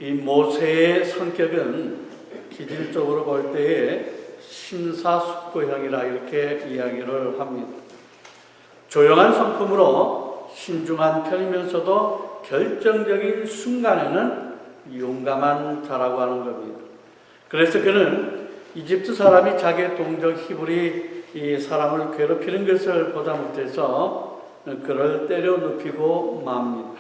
이 모세의 성격은 기질적으로 볼 때에 심사숙고형이라 이렇게 이야기를 합니다. 조용한 성품으로 신중한 편이면서도 결정적인 순간에는 용감한 자라고 하는 겁니다. 그래서 그는 이집트 사람이 자기의 동족 히브리 이 사람을 괴롭히는 것을 보다 못해서 그를 때려 눕히고 맙니다.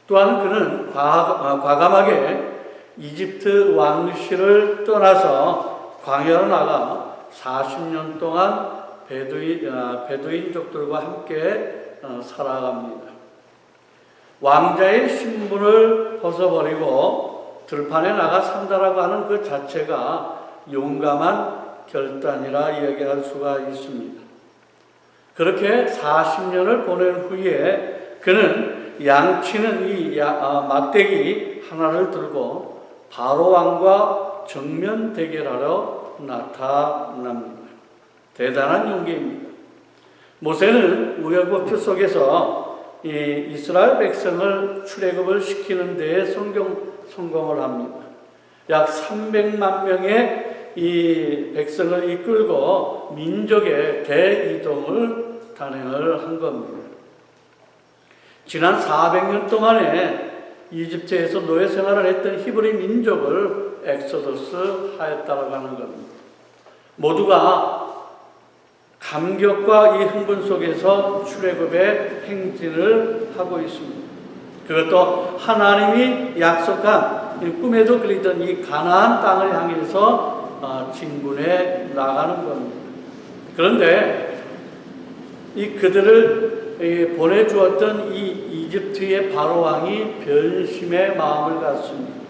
또한 그는 과감하게 이집트 왕실을 떠나서 광야로 나가 40년 동안 베두인족들과 함께 살아갑니다. 왕자의 신분을 벗어버리고 들판에 나가 산다라고 하는 그 자체가 용감한 결단이라 이야기할 수가 있습니다. 그렇게 40년을 보낸 후에 그는 양치는 이 막대기 하나를 들고 바로 왕과 정면 대결하러 나타납니다. 대단한 용기입니다. 모세는 우여곡절 속에서 이 이스라엘 백성을 출애굽을 시키는 데에 성공을 합니다. 약 300만 명의 이 백성을 이끌고 민족의 대이동을 단행을 한 겁니다. 지난 400년 동안에 이집트에서 노예 생활을 했던 히브리 민족을 엑소더스 하였다고 하는 겁니다. 모두가 감격과 이 흥분 속에서 출애굽의 행진을 하고 있습니다. 그것도 하나님이 약속한 꿈에도 그리던 이 가나안 땅을 향해서 진군해 나가는 겁니다. 그런데 이 그들을 보내주었던 이 이집트의 바로 왕이 변심의 마음을 갖습니다.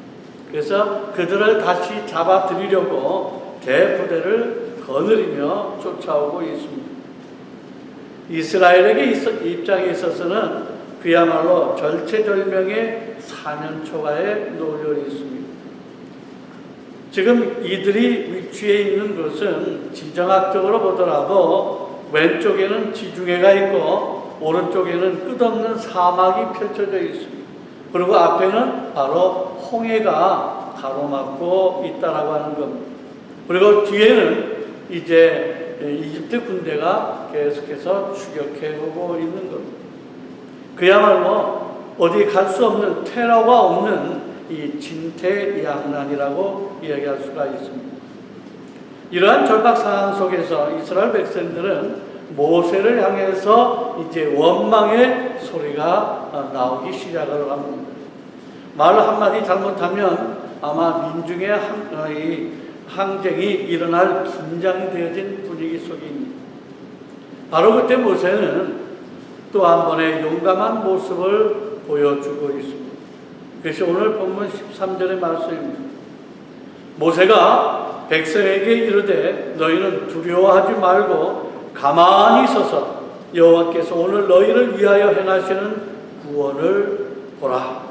그래서 그들을 다시 잡아들이려고 대부대를 거느리며 쫓아오고 있습니다. 이스라엘에게 입장에 있어서는 그야말로 절체절명의 4년 초가에 놓여 있습니다. 지금 이들이 위치해 있는 것은 지정학적으로 보더라도 왼쪽에는 지중해가 있고 오른쪽에는 끝없는 사막이 펼쳐져 있습니다. 그리고 앞에는 바로 홍해가 가로막고 있다라고 하는 겁니다. 그리고 뒤에는 이제 이집트 군대가 계속해서 추격해 오고 있는 겁니다. 그야말로 어디 갈 수 없는 퇴로가 없는 이 진퇴양난이라고 이야기할 수가 있습니다. 이러한 절박 상황 속에서 이스라엘 백성들은 모세를 향해서 이제 원망의 소리가 나오기 시작을 합니다. 말 한마디 잘못하면 아마 민중의 항쟁이 일어날 긴장되어진 분위기 속입니다. 바로 그때 모세는 또 한 번의 용감한 모습을 보여주고 있습니다. 그것이 오늘 본문 13절의 말씀입니다. 모세가 백성에게 이르되 너희는 두려워하지 말고 가만히 서서 여호와께서 오늘 너희를 위하여 행하시는 구원을 보라.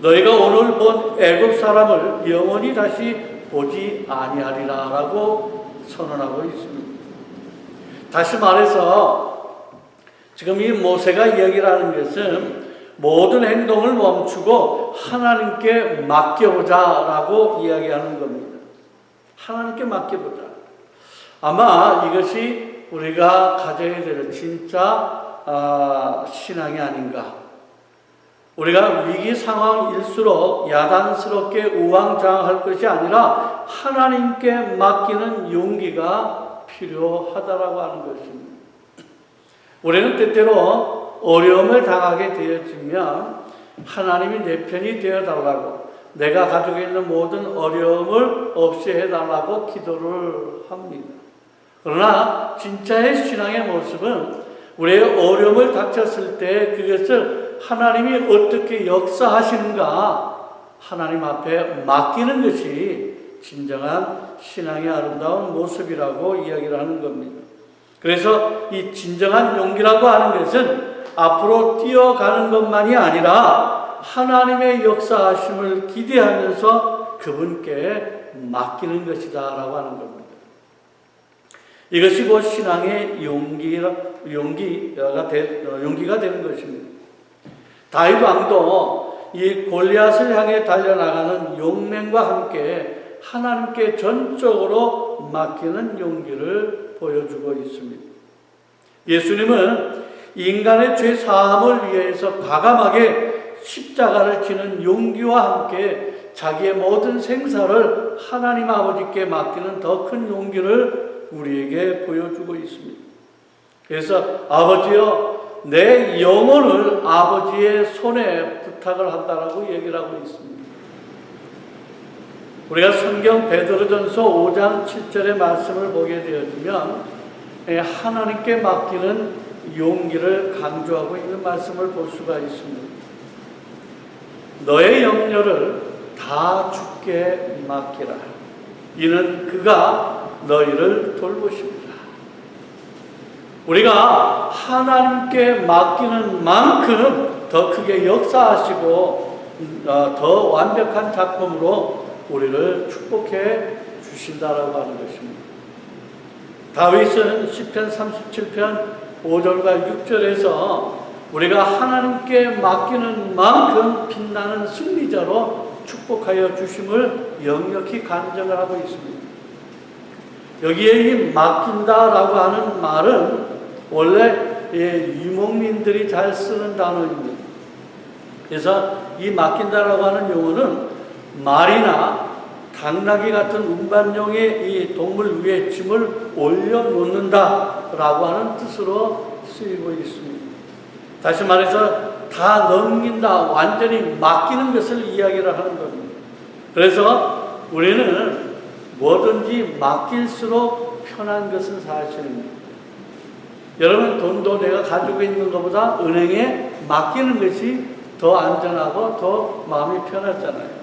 너희가 오늘 본 애굽 사람을 영원히 다시 보지 아니하리라 라고 선언하고 있습니다. 다시 말해서 지금 이 모세가 이야기를 하는 것은 모든 행동을 멈추고 하나님께 맡겨보자 라고 이야기하는 겁니다. 하나님께 맡겨보자. 아마 이것이 우리가 가져야 될 진짜 신앙이 아닌가. 우리가 위기 상황일수록 야단스럽게 우왕좌왕할 것이 아니라 하나님께 맡기는 용기가 필요하다라고 하는 것입니다. 우리는 때때로 어려움을 당하게 되어지면 하나님이 내 편이 되어달라고, 내가 가지고 있는 모든 어려움을 없이 해달라고 기도를 합니다. 그러나 진짜의 신앙의 모습은 우리의 어려움을 닥쳤을 때 그것을 하나님이 어떻게 역사하시는가 하나님 앞에 맡기는 것이 진정한 신앙의 아름다운 모습이라고 이야기를 하는 겁니다. 그래서 이 진정한 용기라고 하는 것은 앞으로 뛰어가는 것만이 아니라 하나님의 역사하심을 기대하면서 그분께 맡기는 것이다 라고 하는 겁니다. 이것이 곧 신앙의 용기가 되는 것입니다. 다윗 왕도 이 골리앗을 향해 달려나가는 용맹과 함께 하나님께 전적으로 맡기는 용기를 보여주고 있습니다. 예수님은 인간의 죄 사함을 위해서 과감하게 십자가를 지는 용기와 함께 자기의 모든 생사를 하나님 아버지께 맡기는 더 큰 용기를 우리에게 보여주고 있습니다. 그래서 아버지여, 내 영혼을 아버지의 손에 부탁을 한다라고 얘기를 하고 있습니다. 우리가 성경 베드로전서 5장 7절의 말씀을 보게 되어지면 하나님께 맡기는 용기를 강조하고 있는 말씀을 볼 수가 있습니다. 너의 염려를 다 주께 맡기라. 이는 그가 너희를 돌보십니다. 우리가 하나님께 맡기는 만큼 더 크게 역사하시고 더 완벽한 작품으로 우리를 축복해 주신다라고 하는 것입니다. 다윗은 시편 37편 5절과 6절에서 우리가 하나님께 맡기는 만큼 빛나는 승리자로 축복하여 주심을 역력히 간증을 하고 있습니다. 여기에 이 맡긴다라고 하는 말은 원래 유목민들이 잘 쓰는 단어입니다. 그래서 이 맡긴다라고 하는 용어는 말이나 당나귀 같은 운반용의 이 동물 위에 짐을 올려놓는다라고 하는 뜻으로 쓰이고 있습니다. 다시 말해서 다 넘긴다, 완전히 맡기는 것을 이야기를 하는 겁니다. 그래서 우리는 뭐든지 맡길수록 편한 것은 사실입니다. 여러분, 돈도 내가 가지고 있는 것보다 은행에 맡기는 것이 더 안전하고 더 마음이 편하잖아요.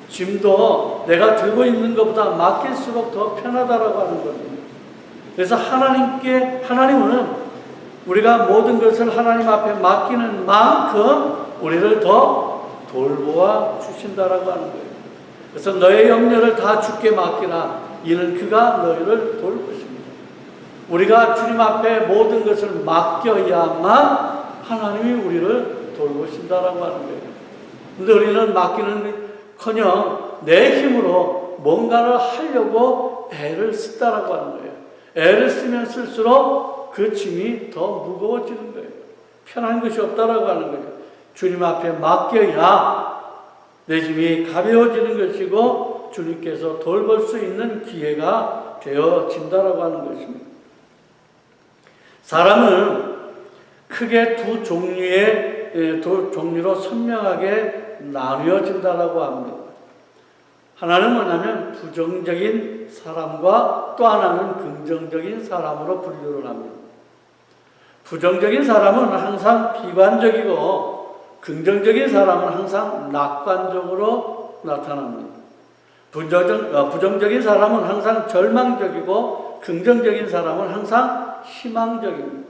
짐도 내가 들고 있는 것보다 맡길수록 더 편하다라고 하는 겁니다. 그래서 하나님은 우리가 모든 것을 하나님 앞에 맡기는 만큼 우리를 더 돌보아 주신다라고 하는 거예요. 그래서 너의 염려를 다 주께 맡기라. 이는 그가 너희를 돌보십니다. 우리가 주님 앞에 모든 것을 맡겨야만 하나님이 우리를 돌보신다라고 하는 거예요. 근데 우리는 맡기는커녕 내 힘으로 뭔가를 하려고 애를 쓴다라고 하는 거예요. 애를 쓰면 쓸수록 그 짐이 더 무거워지는 거예요. 편한 것이 없다라고 하는 거예요. 주님 앞에 맡겨야 내 짐이 가벼워지는 것이고 주님께서 돌볼 수 있는 기회가 되어진다라고 하는 것입니다. 사람은 크게 두 종류로 선명하게 나뉘어진다라고 합니다. 하나는 뭐냐면 부정적인 사람과 또 하나는 긍정적인 사람으로 분류를 합니다. 부정적인 사람은 항상 비관적이고 긍정적인 사람은 항상 낙관적으로 나타납니다. 부정적인 사람은 항상 절망적이고 긍정적인 사람은 항상 희망적입니다.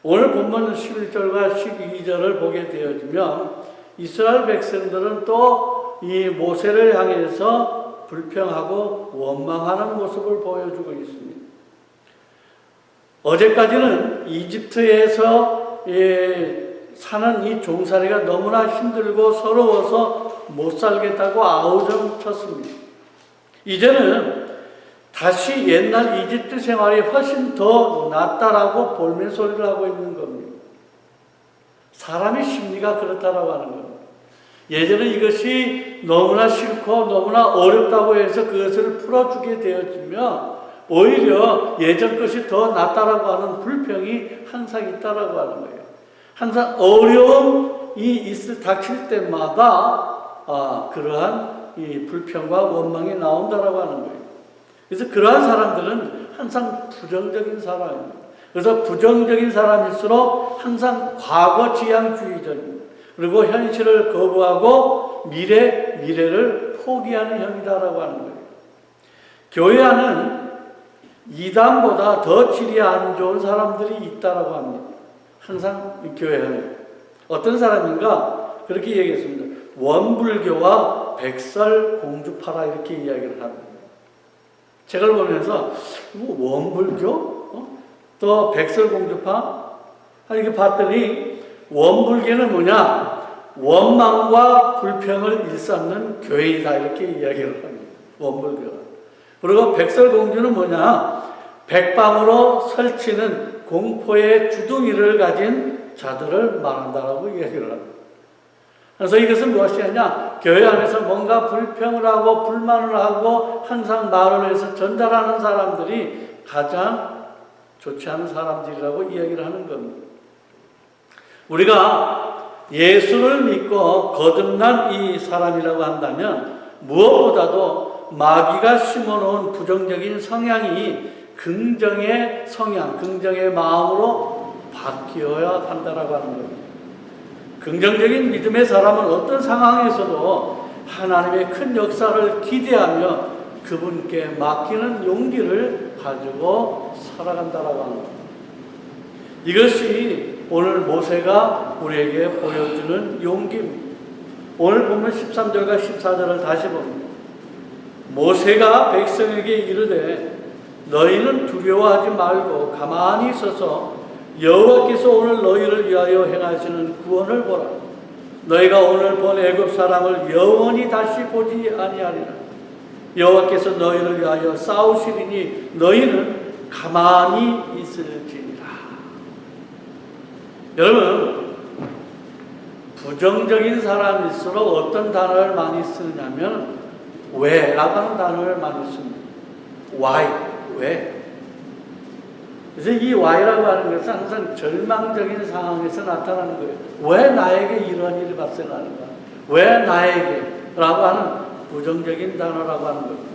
오늘 본문 11절과 12절을 보게 되어지면 이스라엘 백성들은 또 이 모세를 향해서 불평하고 원망하는 모습을 보여주고 있습니다. 어제까지는 이집트에서 사는 이 종살이가 너무나 힘들고 서러워서 못 살겠다고 아우성 쳤습니다. 이제는 다시 옛날 이집트 생활이 훨씬 더 낫다라고 볼멘소리를 하고 있는 겁니다. 사람의 심리가 그렇다라고 하는 겁니다. 예전에 이것이 너무나 싫고 너무나 어렵다고 해서 그것을 풀어주게 되어지면 오히려 예전 것이 더 낫다라고 하는 불평이 항상 있다라고 하는 거예요. 항상 어려움이 닥칠 때마다 그러한 이 불평과 원망이 나온다라고 하는 거예요. 그래서 그러한 사람들은 항상 부정적인 사람입니다. 그래서 부정적인 사람일수록 항상 과거지향주의적입니다. 그리고 현실을 거부하고 미래를 포기하는 형이다라고 하는 거예요. 교회 안은 이단보다 더 질이 안 좋은 사람들이 있다라고 합니다. 항상 교회 안에. 어떤 사람인가? 그렇게 얘기했습니다. 원불교와 백설공주파라 이렇게 이야기를 합니다. 책을 보면서 원불교? 또 백설공주파? 이렇게 봤더니 원불교는 뭐냐? 원망과 불평을 일삼는 교회이다 이렇게 이야기를 합니다. 원불교가. 그리고 백설공주는 뭐냐? 백방으로 설치는 공포의 주둥이를 가진 자들을 말한다라고 이야기를 합니다. 그래서 이것은 무엇이냐? 교회 안에서 뭔가 불평을 하고 불만을 하고 항상 말을 해서 전달하는 사람들이 가장 좋지 않은 사람들이라고 이야기를 하는 겁니다. 우리가 예수를 믿고 거듭난 이 사람이라고 한다면 무엇보다도 마귀가 심어놓은 부정적인 성향이 긍정의 성향, 긍정의 마음으로 바뀌어야 한다라고 하는 겁니다. 긍정적인 믿음의 사람은 어떤 상황에서도 하나님의 큰 역사를 기대하며 그분께 맡기는 용기를 가지고 살아간다라고 하는 겁니다. 이것이 오늘 모세가 우리에게 보여주는 용기입니다. 오늘 보면 13절과 14절을 다시 봅니다. 모세가 백성에게 이르되 너희는 두려워하지 말고 가만히 있어서 여호와께서 오늘 너희를 위하여 행하시는 구원을 보라. 너희가 오늘 본 애굽 사람을 영원히 다시 보지 아니하리라. 여호와께서 너희를 위하여 싸우시리니 너희는 가만히 있을지니라. 여러분, 부정적인 사람일수록 어떤 단어를 많이 쓰느냐면 왜? 라고 하는 단어를 많이 씁니다. why? 왜? 그래서 이 why라고 하는 것은 항상 절망적인 상황에서 나타나는 거예요. 왜 나에게 이런 일이 발생하는가? 왜 나에게? 라고 하는 부정적인 단어라고 하는 겁니다.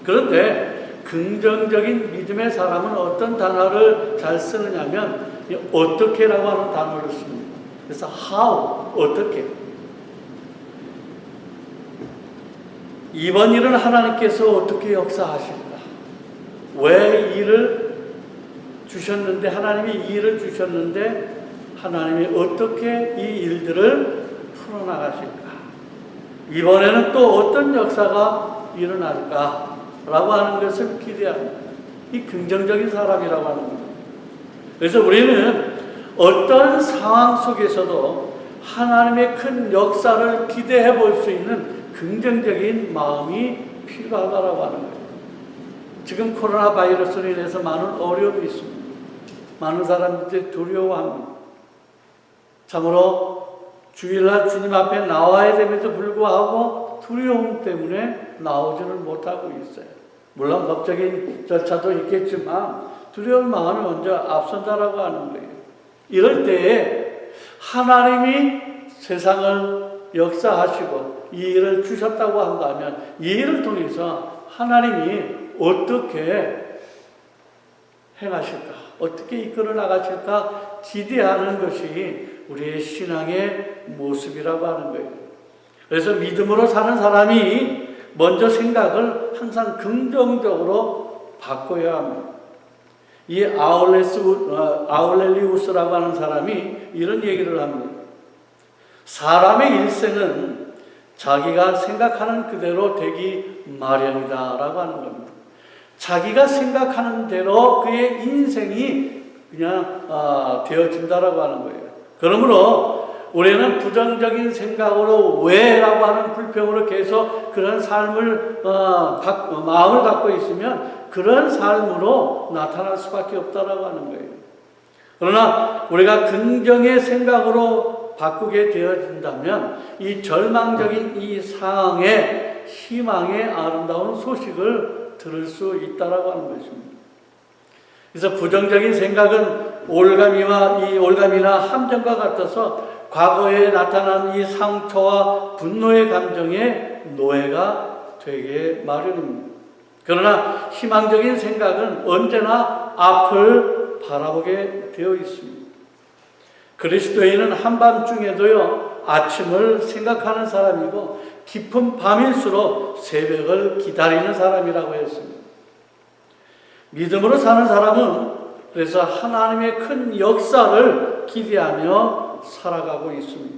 그런데 긍정적인 믿음의 사람은 어떤 단어를 잘 쓰느냐면 어떻게 라고 하는 단어를 씁니다. 그래서 how, 어떻게. 이번 일은 하나님께서 어떻게 역사하실까? 왜 일을 주셨는데, 하나님이 이 일을 주셨는데 하나님이 어떻게 이 일들을 풀어나가실까? 이번에는 또 어떤 역사가 일어날까? 라고 하는 것을 기대합니다. 이 긍정적인 사람이라고 하는 겁니다. 그래서 우리는 어떤 상황 속에서도 하나님의 큰 역사를 기대해 볼 수 있는 긍정적인 마음이 필요하다라고 하는 거예요. 지금 코로나 바이러스로 인해서 많은 어려움이 있습니다. 많은 사람들이 두려워합니다. 참으로 주일날 주님 앞에 나와야 됨에도 불구하고 두려움 때문에 나오지는 못하고 있어요. 물론 법적인 절차도 있겠지만 두려운 마음이 먼저 앞선다라고 하는 거예요. 이럴 때에 하나님이 세상을 역사하시고 이 일을 주셨다고 한다면 이 일을 통해서 하나님이 어떻게 행하실까? 어떻게 이끌어 나가실까? 기대하는 것이 우리의 신앙의 모습이라고 하는 거예요. 그래서 믿음으로 사는 사람이 먼저 생각을 항상 긍정적으로 바꿔야 합니다. 이 아울렐리우스라고 하는 사람이 이런 얘기를 합니다. 사람의 일생은 자기가 생각하는 그대로 되기 마련이다 라고 하는 겁니다. 자기가 생각하는 대로 그의 인생이 그냥 되어진다라고 하는 거예요. 그러므로 우리는 부정적인 생각으로 왜라고 하는 불평으로 계속 그런 삶을 마음을 갖고 있으면 그런 삶으로 나타날 수밖에 없다라고 하는 거예요. 그러나 우리가 긍정의 생각으로 바꾸게 되어진다면 이 절망적인 이 상황에 희망의 아름다운 소식을 들을 수 있다라고 하는 것입니다. 그래서 부정적인 생각은 올감이나 함정과 같아서 과거에 나타난 이 상처와 분노의 감정에 노예가 되게 마련입니다. 그러나 희망적인 생각은 언제나 앞을 바라보게 되어 있습니다. 그리스도인은 한밤중에도요 아침을 생각하는 사람이고 깊은 밤일수록 새벽을 기다리는 사람이라고 했습니다. 믿음으로 사는 사람은 그래서 하나님의 큰 역사를 기대하며 살아가고 있습니다.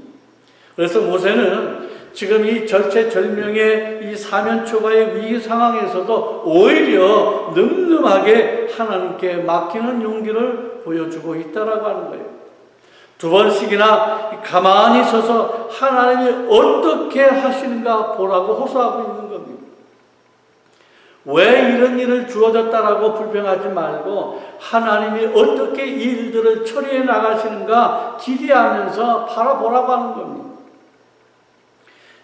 그래서 모세는 지금 이 절체절명의 이 사면초가의 위기 상황에서도 오히려 늠름하게 하나님께 맡기는 용기를 보여주고 있다라고 하는 거예요. 두 번씩이나 가만히 서서 하나님이 어떻게 하시는가 보라고 호소하고 있는 겁니다. 왜 이런 일을 주어졌다라고 불평하지 말고 하나님이 어떻게 이 일들을 처리해 나가시는가 기대하면서 바라보라고 하는 겁니다.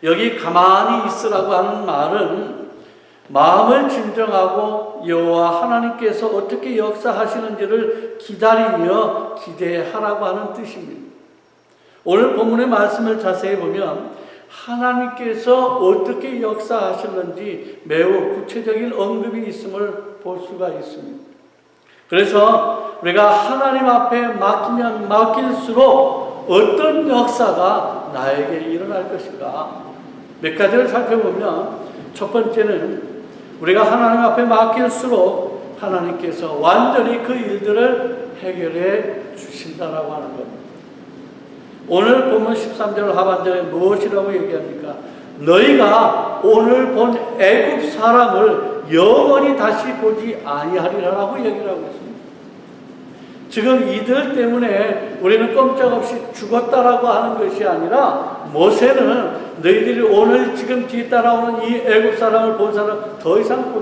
여기 가만히 있으라고 하는 말은 마음을 진정하고 여호와 하나님께서 어떻게 역사하시는지를 기다리며 기대하라고 하는 뜻입니다. 오늘 본문의 말씀을 자세히 보면 하나님께서 어떻게 역사하실는지 매우 구체적인 언급이 있음을 볼 수가 있습니다. 그래서 우리가 하나님 앞에 맡기면 맡길수록 어떤 역사가 나에게 일어날 것인가 몇 가지를 살펴보면 첫 번째는 우리가 하나님 앞에 맡길수록 하나님께서 완전히 그 일들을 해결해 주신다라고 하는 겁니다. 오늘 본문 13절 하반절에 무엇이라고 얘기합니까? 너희가 오늘 본 애굽 사람을 영원히 다시 보지 아니하리라고 얘기를 하고 있습니다. 지금 이들 때문에 우리는 꼼짝없이 죽었다라고 하는 것이 아니라 모세는 너희들이 오늘 지금 뒤따라오는 이 애굽 사람을 본 사람 더 이상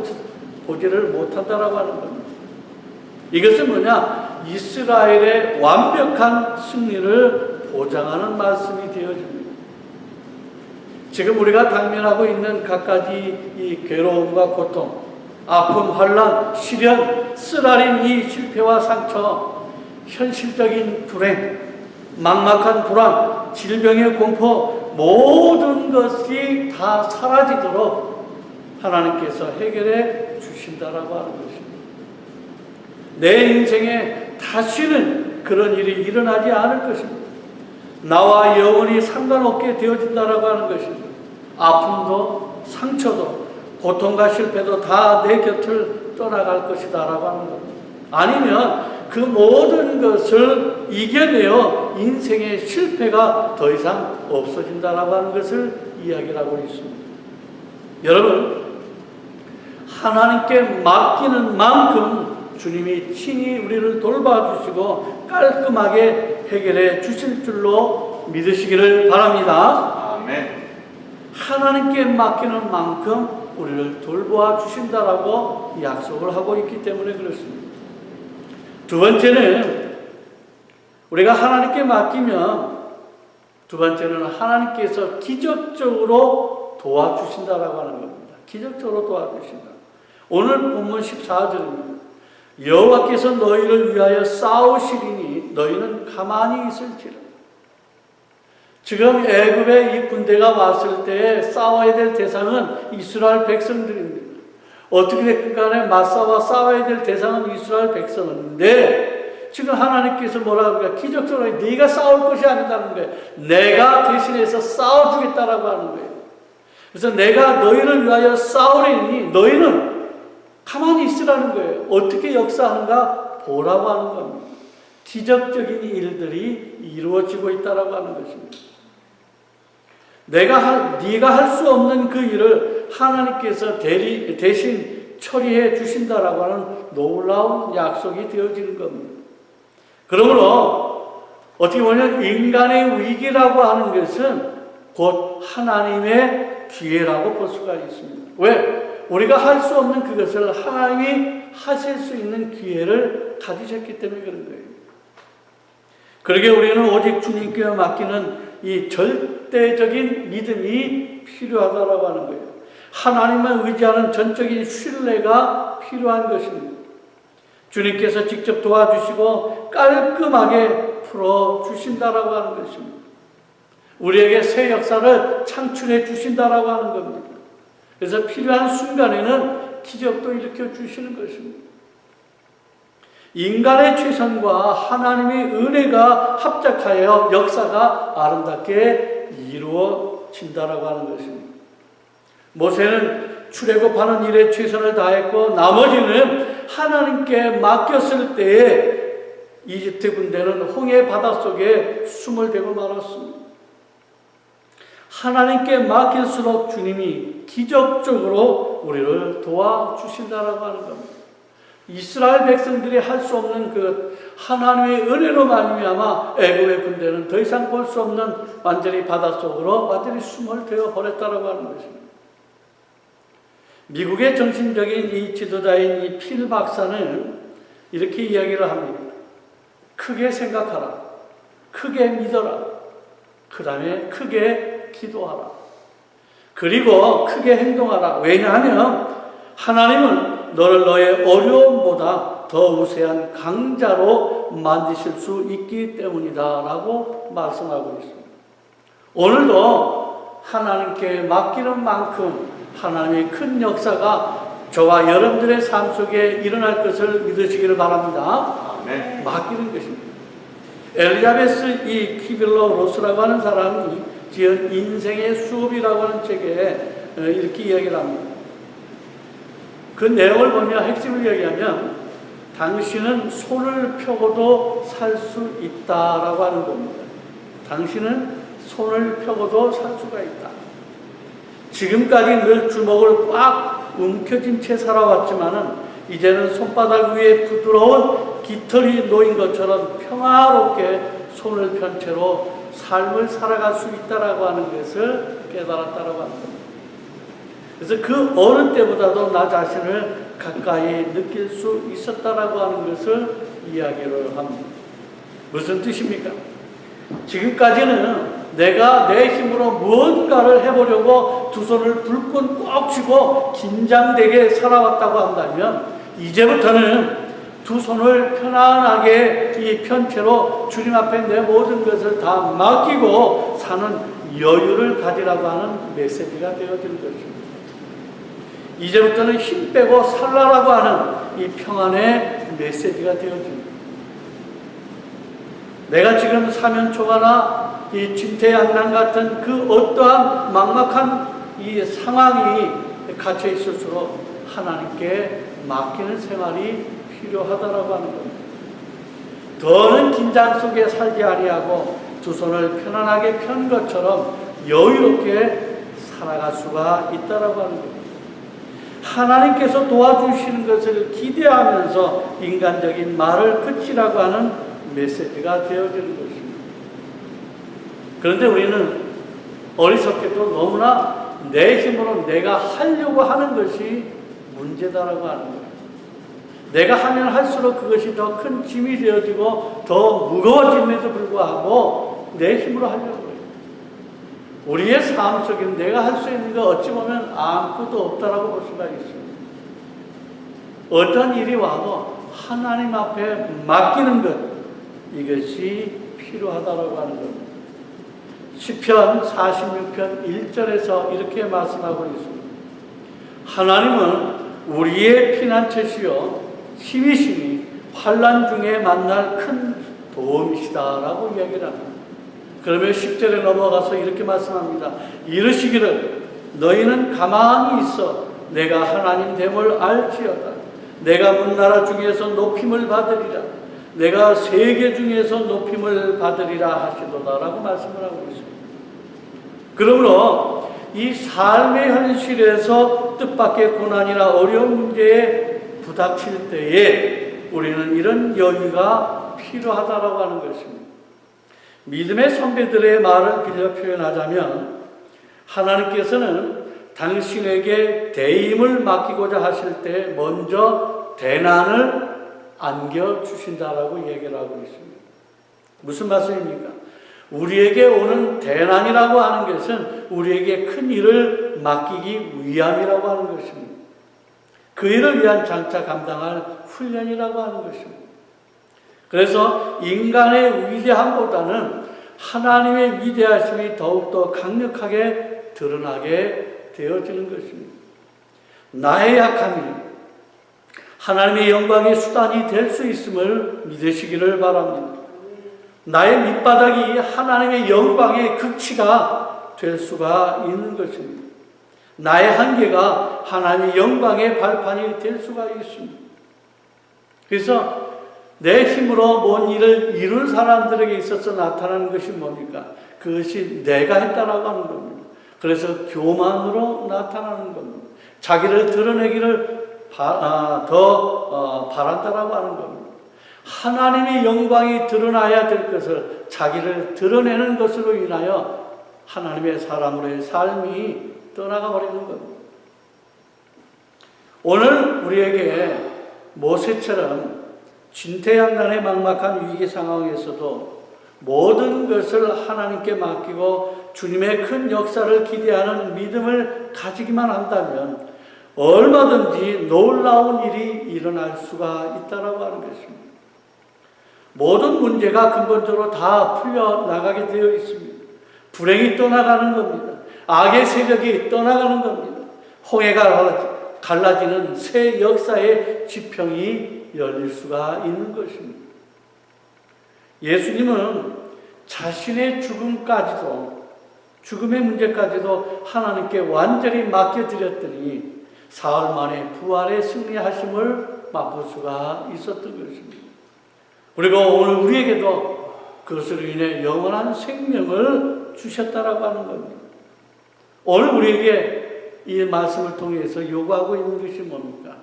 보지를 못한다라고 하는 겁니다. 이것은 뭐냐? 이스라엘의 완벽한 승리를 보장하는 말씀이 되어집니다. 지금 우리가 당면하고 있는 갖가지 이 괴로움과 고통, 아픔, 환난, 시련, 쓰라린 이 실패와 상처, 현실적인 불행, 막막한 불안, 질병의 공포, 모든 것이 다 사라지도록 하나님께서 해결해 주신다라고 하는 것입니다. 내 인생에 다시는 그런 일이 일어나지 않을 것입니다. 나와 영원히 상관없게 되어진다라고 하는 것입니다. 아픔도 상처도 고통과 실패도 다 내 곁을 떠나갈 것이다라고 하는 겁니다. 아니면 그 모든 것을 이겨내어 인생의 실패가 더 이상 없어진다라고 하는 것을 이야기를 하고 있습니다. 여러분, 하나님께 맡기는 만큼 주님이 친히 우리를 돌봐주시고 깔끔하게 해결해 주실 줄로 믿으시기를 바랍니다. 아멘. 하나님께 맡기는 만큼 우리를 돌보아 주신다라고 약속을 하고 있기 때문에 그렇습니다. 두 번째는 우리가 하나님께 맡기면 두 번째는 하나님께서 기적적으로 도와주신다라고 하는 겁니다. 기적적으로 도와주신다. 오늘 본문 14절입니다. 여호와께서 너희를 위하여 싸우시리니 너희는 가만히 있을지라. 지금 애굽의 이 군대가 왔을 때 싸워야 될 대상은 이스라엘 백성들입니다. 어떻게 됐든 간에 맞서와 싸워야 될 대상은 이스라엘 백성인데 지금 하나님께서 뭐라고 그래요? 기적적으로 네가 싸울 것이 아니다는 거예요. 내가 대신해서 싸워주겠다라고 하는 거예요. 그래서 내가 너희를 위하여 싸우리니 너희는 가만히 있으라는 거예요. 어떻게 역사하는가 보라고 하는 겁니다. 기적적인 일들이 이루어지고 있다라고 하는 것입니다. 네가 할 수 없는 그 일을 하나님께서 대신 처리해 주신다라고 하는 놀라운 약속이 되어지는 겁니다. 그러므로 어떻게 보면 인간의 위기라고 하는 것은 곧 하나님의 기회라고 볼 수가 있습니다. 왜? 우리가 할 수 없는 그것을 하나님이 하실 수 있는 기회를 가지셨기 때문에 그런 거예요. 그러게 우리는 오직 주님께 맡기는 이 절대적인 믿음이 필요하다라고 하는 거예요. 하나님만 의지하는 전적인 신뢰가 필요한 것입니다. 주님께서 직접 도와주시고 깔끔하게 풀어주신다라고 하는 것입니다. 우리에게 새 역사를 창출해 주신다라고 하는 겁니다. 그래서 필요한 순간에는 기적도 일으켜 주시는 것입니다. 인간의 최선과 하나님의 은혜가 합작하여 역사가 아름답게 이루어진다라고 하는 것입니다. 모세는 출애굽하는 일에 최선을 다했고 나머지는 하나님께 맡겼을 때에 이집트 군대는 홍해 바닷속에 숨을 대고 말았습니다. 하나님께 맡길수록 주님이 기적적으로 우리를 도와주신다라고 하는 겁니다. 이스라엘 백성들이 할 수 없는 그 하나님의 은혜로 말미암아 애굽의 군대는 더 이상 볼 수 없는 완전히 바닷속으로 완전히 숨을 되어 버렸다라고 하는 것입니다. 미국의 정신적인 이 지도자인 이 필 박사는 이렇게 이야기를 합니다. 크게 생각하라. 크게 믿어라. 그 다음에 크게 기도하라. 그리고 크게 행동하라. 왜냐하면 하나님은 너를 너의 어려움보다 더 우세한 강자로 만드실 수 있기 때문이다 라고 말씀하고 있습니다. 오늘도 하나님께 맡기는 만큼 하나님의 큰 역사가 저와 여러분들의 삶 속에 일어날 것을 믿으시기를 바랍니다. 네. 맡기는 것입니다. 엘리자베스 이 키빌러 로스라고 하는 사람이 지은 인생의 수업이라고 하는 책에 이렇게 이야기를 합니다. 그 내용을 보면 핵심을 이야기하면 당신은 손을 펴고도 살 수 있다라고 하는 겁니다. 당신은 손을 펴고도 살 수가 있다. 지금까지 늘 주먹을 꽉 움켜쥔 채 살아왔지만은 이제는 손바닥 위에 부드러운 깃털이 놓인 것처럼 평화롭게 손을 편 채로 삶을 살아갈 수 있다라고 하는 것을 깨달았다라고 하는 겁니다. 그래서 그 어느 때보다도 나 자신을 가까이 느낄 수 있었다라고 하는 것을 이야기를 합니다. 무슨 뜻입니까? 지금까지는 내가 내 힘으로 무언가를 해보려고 두 손을 불끈 꼭 쥐고 긴장되게 살아왔다고 한다면 이제부터는 두 손을 편안하게 이 편채로 주님 앞에 내 모든 것을 다 맡기고 사는 여유를 가지라고 하는 메시지가 되어지는 것입니다. 이제부터는 힘 빼고 살라라고 하는 이 평안의 메시지가 되어집니다. 내가 지금 사면초가나 이 진퇴양난 같은 그 어떠한 막막한 이 상황이 갇혀 있을수록 하나님께 맡기는 생활이 필요하다라고 하는 겁니다. 더는 긴장 속에 살지 아니하고 두 손을 편안하게 편 것처럼 여유롭게 살아갈 수가 있다라고 하는 겁니다. 하나님께서 도와주시는 것을 기대하면서 인간적인 말을 그치라고 하는 메시지가 되어지는 것입니다. 그런데 우리는 어리석게도 너무나 내 힘으로 내가 하려고 하는 것이 문제다라고 하는 거예요. 내가 하면 할수록 그것이 더 큰 짐이 되어지고 더 무거워짐에도 불구하고 내 힘으로 하려고 해요. 우리의 삶 속에 내가 할 수 있는 거 어찌 보면 아무것도 없다라고 볼 수가 있습니다. 어떤 일이 와도 하나님 앞에 맡기는 것, 이것이 필요하다라고 하는 겁니다. 시편 46편 1절에서 이렇게 말씀하고 있습니다. 하나님은 우리의 피난처시요 힘이시니 환난 중에 만날 큰 도움이시다라고 이야기를 합니다. 그러면 10절에 넘어가서 이렇게 말씀합니다. 이르시기를 너희는 가만히 있어 내가 하나님 됨을 알지어다. 내가 문나라 중에서 높임을 받으리라. 내가 세계 중에서 높임을 받으리라 하시도다 라고 말씀을 하고 있습니다. 그러므로 이 삶의 현실에서 뜻밖의 고난이나 어려운 문제에 부닥칠 때에 우리는 이런 여유가 필요하다라고 하는 것입니다. 믿음의 선배들의 말을 빌려 표현하자면 하나님께서는 당신에게 대임을 맡기고자 하실 때 먼저 대난을 안겨주신다라고 얘기를 하고 있습니다. 무슨 말씀입니까? 우리에게 오는 대난이라고 하는 것은 우리에게 큰 일을 맡기기 위함이라고 하는 것입니다. 그 일을 위한 장차 감당할 훈련이라고 하는 것입니다. 그래서 인간의 위대함보다는 하나님의 위대하심이 더욱더 강력하게 드러나게 되어지는 것입니다. 나의 약함이 하나님의 영광의 수단이 될 수 있음을 믿으시기를 바랍니다. 나의 밑바닥이 하나님의 영광의 극치가 될 수가 있는 것입니다. 나의 한계가 하나님의 영광의 발판이 될 수가 있습니다. 그래서 내 힘으로 뭔 일을 이룬 사람들에게 있어서 나타나는 것이 뭡니까? 그것이 내가 했다라고 하는 겁니다. 그래서 교만으로 나타나는 겁니다. 자기를 드러내기를 바란다라고 하는 겁니다. 하나님의 영광이 드러나야 될 것을 자기를 드러내는 것으로 인하여 하나님의 사람으로의 삶이 떠나가 버리는 겁니다. 오늘 우리에게 모세처럼 진퇴양난의 막막한 위기 상황에서도 모든 것을 하나님께 맡기고 주님의 큰 역사를 기대하는 믿음을 가지기만 한다면 얼마든지 놀라운 일이 일어날 수가 있다라고 하는 것입니다. 모든 문제가 근본적으로 다 풀려나가게 되어 있습니다. 불행이 떠나가는 겁니다. 악의 세력이 떠나가는 겁니다. 홍해가 갈라지는 새 역사의 지평이 열릴 수가 있는 것입니다. 예수님은 자신의 죽음의 문제까지도 하나님께 완전히 맡겨드렸더니 사흘 만에 부활의 승리하심을 맛볼 수가 있었던 것입니다. 그리고 오늘 우리에게도 그것으로 인해 영원한 생명을 주셨다라고 하는 겁니다. 오늘 우리에게 이 말씀을 통해서 요구하고 있는 것이 뭡니까?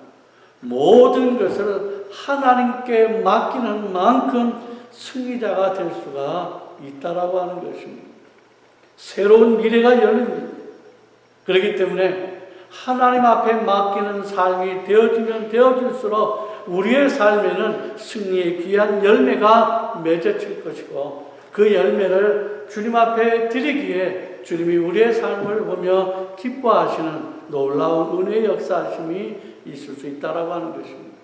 모든 것을 하나님께 맡기는 만큼 승리자가 될 수가 있다라고 하는 것입니다. 새로운 미래가 열립니다. 그렇기 때문에 하나님 앞에 맡기는 삶이 되어지면 되어질수록 우리의 삶에는 승리의 귀한 열매가 맺어질 것이고 그 열매를 주님 앞에 드리기에 주님이 우리의 삶을 보며 기뻐하시는 놀라운 은혜의 역사하심이 있을 수 있다라고 하는 것입니다.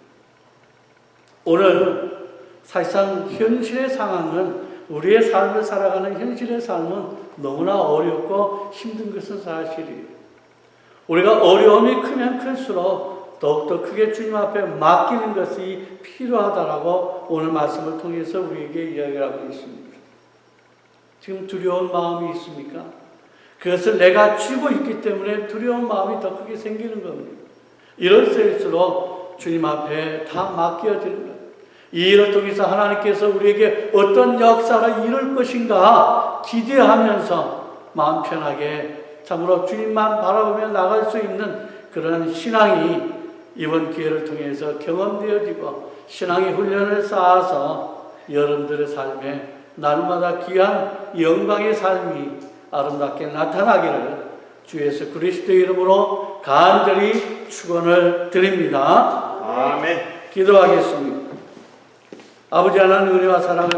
오늘 사실상 현실의 상황은 우리의 삶을 살아가는 현실의 삶은 너무나 어렵고 힘든 것은 사실이에요. 우리가 어려움이 크면 클수록 더욱더 크게 주님 앞에 맡기는 것이 필요하다라고 오늘 말씀을 통해서 우리에게 이야기하고 있습니다. 지금 두려운 마음이 있습니까? 그것을 내가 쥐고 있기 때문에 두려운 마음이 더 크게 생기는 겁니다. 이럴 때일수록 주님 앞에 다 맡겨지는 거예요. 이 일을 통해서 하나님께서 우리에게 어떤 역사를 이룰 것인가 기대하면서 마음 편하게 참으로 주님만 바라보며 나갈 수 있는 그런 신앙이 이번 기회를 통해서 경험되어지고 신앙의 훈련을 쌓아서 여러분들의 삶에 날마다 귀한 영광의 삶이 아름답게 나타나기를 주 예수 그리스도의 이름으로 간절히 축원을 드립니다. 아멘. 기도하겠습니다. 아버지 하나님 은혜와 사랑을